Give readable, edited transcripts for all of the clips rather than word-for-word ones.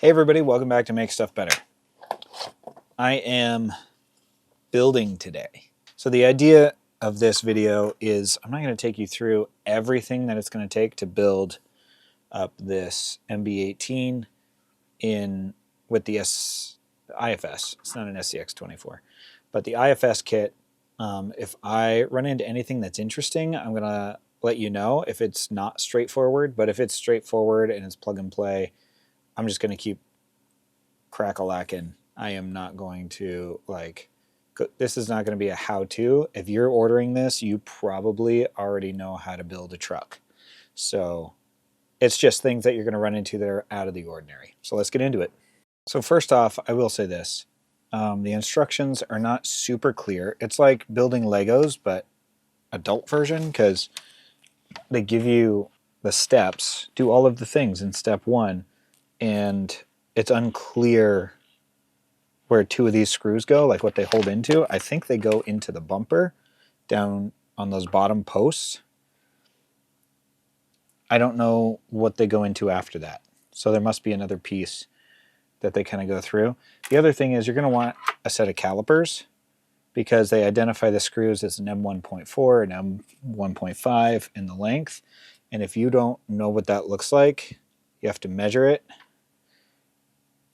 Hey everybody, welcome back to Make Stuff Better. I am building today. So the idea of this video is I'm not going to take you through everything that it's going to take to build up this MB18 with the IFS. It's not an SCX24, but the IFS kit. If I run into anything that's interesting, I'm going to let you know if it's not straightforward, but if it's straightforward and it's plug and play, I'm just going to keep crack-a-lacking. I am not going to, this is not going to be a how-to. If you're ordering this, you probably already know how to build a truck. So it's just things that you're going to run into that are out of the ordinary. So let's get into it. So first off, I will say this. The instructions are not super clear. It's like building Legos, but adult version, because they give you the steps, do all of the things in step one, and it's unclear where two of these screws go, like what they hold into. I think they go into the bumper down on those bottom posts. I don't know what they go into after that. So there must be another piece that they kind of go through. The other thing is you're going to want a set of calipers because they identify the screws as an M1.4 and M1.5 in the length. And if you don't know what that looks like, you have to measure it.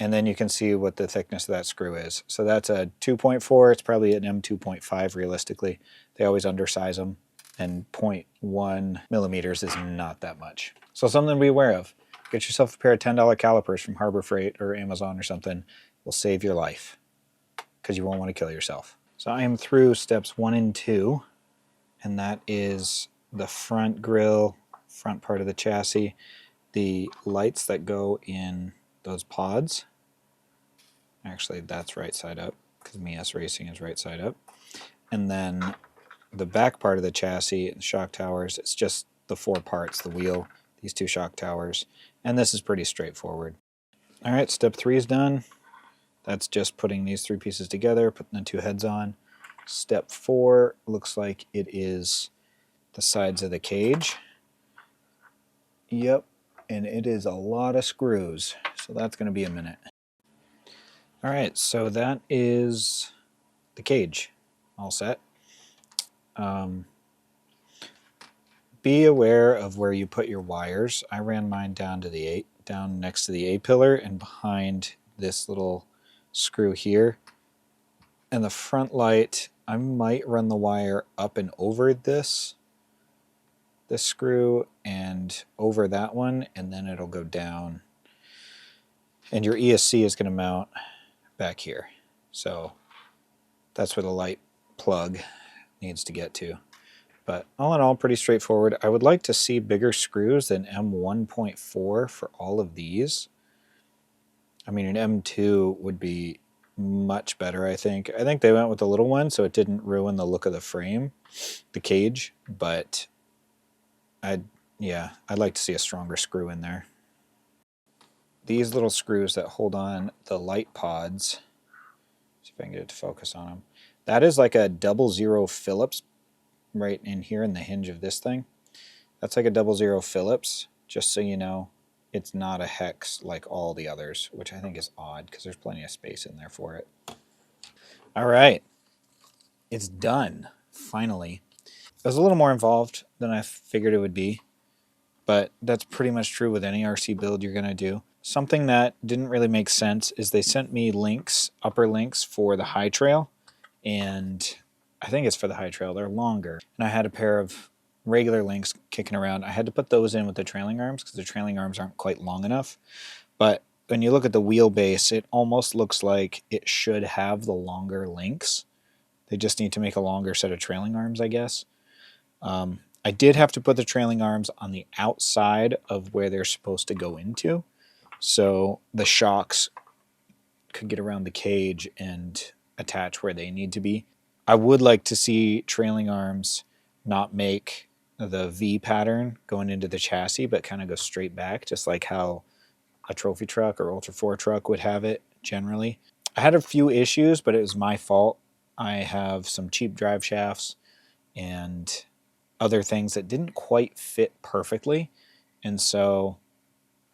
And then you can see what the thickness of that screw is. So that's a 2.4. It's probably an M2.5 realistically. They always undersize them, and 0.1 millimeters is not that much. So something to be aware of. Get yourself a pair of $10 calipers from Harbor Freight or Amazon or something. It will save your life because you won't want to kill yourself. So I am through steps 1 and 2, and that is the front grille, front part of the chassis, the lights that go in those pods. Actually, that's right side up because MEUS Racing is right side up. And then the back part of the chassis and shock towers, it's just the 4 parts, the wheel, these 2 shock towers, and this is pretty straightforward. All right, step 3 is done. That's just putting these 3 pieces together, putting the 2 heads on. Step 4 looks like it is the sides of the cage. Yep, and it is a lot of screws, so that's going to be a minute. All right, so that is the cage all set. Be aware of where you put your wires. I ran mine down next to the A-pillar and behind this little screw here. And the front light, I might run the wire up and over this screw and over that one, and then it'll go down. And your ESC is going to mount back here. So that's where the light plug needs to get to. But all in all, pretty straightforward. I would like to see bigger screws than M1.4 for all of these. I mean, an M2 would be much better, I think. I think they went with the little one, so it didn't ruin the look of the frame, the cage, but I'd like to see a stronger screw in there. These little screws that hold on the light pods, see if I can get it to focus on them. That is like a 00 Phillips right in here in the hinge of this thing. That's like a 00 Phillips, just so you know. It's not a hex like all the others, which I think is odd because there's plenty of space in there for it. All right, it's done, finally. It was a little more involved than I figured it would be, but that's pretty much true with any RC build you're going to do. Something that didn't really make sense is they sent me links, upper links for the high trail, and I think it's for the high trail. They're longer. And I had a pair of regular links kicking around. I had to put those in with the trailing arms because the trailing arms aren't quite long enough. But when you look at the wheelbase, it almost looks like it should have the longer links. They just need to make a longer set of trailing arms, I guess. I did have to put the trailing arms on the outside of where they're supposed to go into, so the shocks could get around the cage and attach where they need to be. I would like to see trailing arms not make the V pattern going into the chassis, but kind of go straight back, just like how a trophy truck or Ultra 4 truck would have it generally. I had a few issues, but it was my fault. I have some cheap drive shafts and other things that didn't quite fit perfectly, and so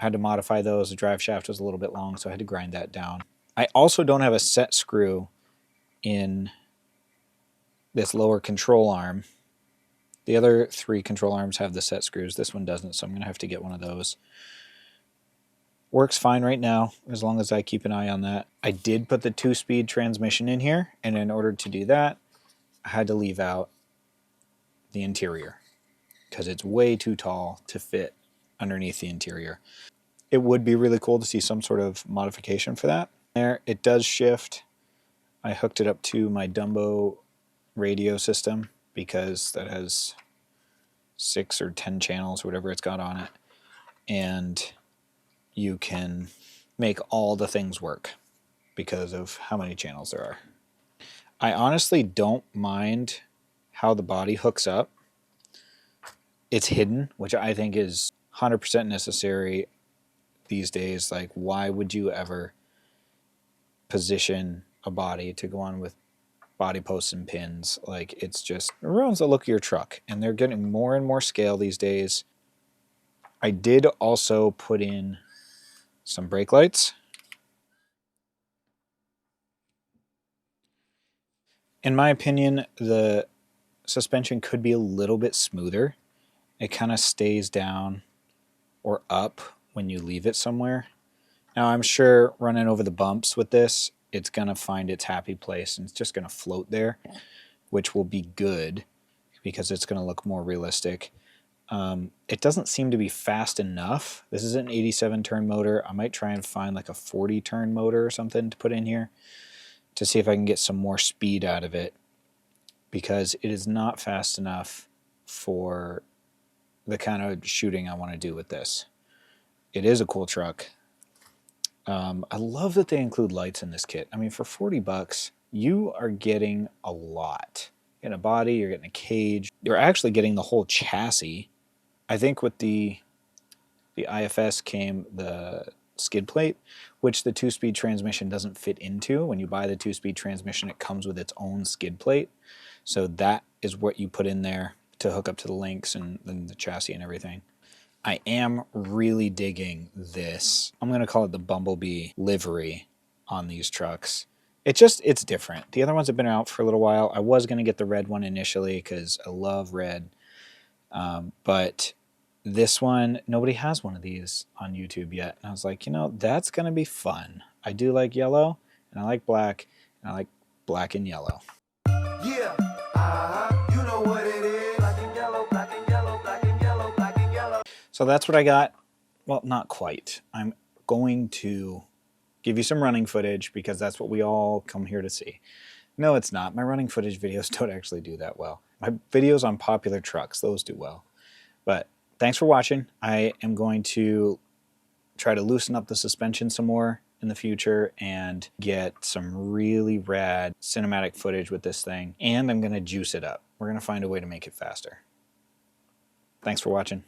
I had to modify those. The drive shaft was a little bit long, so I had to grind that down. I also don't have a set screw in this lower control arm. The other 3 control arms have the set screws. This one doesn't, so I'm going to have to get one of those. Works fine right now, as long as I keep an eye on that. I did put the 2-speed transmission in here, and in order to do that, I had to leave out the interior because it's way too tall to fit underneath the interior. It would be really cool to see some sort of modification for that. There, it does shift. I hooked it up to my Dumbo radio system because that has 6 or 10 channels, whatever it's got on it. And you can make all the things work because of how many channels there are. I honestly don't mind how the body hooks up. It's hidden, which I think is 100% necessary these days. Like, why would you ever position a body to go on with body posts and pins? Like, it's just, it ruins the look of your truck, and they're getting more and more scale these days. I did also put in some brake lights. In my opinion, the suspension could be a little bit smoother. It kind of stays down or up when you leave it somewhere. Now, I'm sure running over the bumps with this, it's going to find its happy place and it's just going to float there, which will be good because it's going to look more realistic. It doesn't seem to be fast enough. This is an 87 turn motor. I might try and find like a 40 turn motor or something to put in here to see if I can get some more speed out of it, because it is not fast enough for the kind of shooting I want to do with this. It is a cool truck. I love that they include lights in this kit. I mean, for 40 bucks, you are getting a lot. You're getting a body, you're getting a cage. You're actually getting the whole chassis. I think with the IFS came the skid plate, which the 2-speed transmission doesn't fit into. When you buy the 2-speed transmission, it comes with its own skid plate. So that is what you put in there to hook up to the links and the chassis and everything. I am really digging this. I'm going to call it the Bumblebee livery on these trucks. It's different. The other ones have been out for a little while. I was going to get the red one initially because I love red. But this one, nobody has one of these on YouTube yet. And I was like, you know, that's going to be fun. I do like yellow, and I like black, and I like black and yellow. Yeah, you know what it is. Black and yellow, black and yellow, black and yellow, black and yellow. So that's what I got. Well, not quite. I'm going to give you some running footage because that's what we all come here to see. No, it's not. My running footage videos don't actually do that well. My videos on popular trucks, those do well. But thanks for watching. I am going to try to loosen up the suspension some more in the future and get some really rad cinematic footage with this thing. And I'm going to juice it up. We're going to find a way to make it faster. Thanks for watching.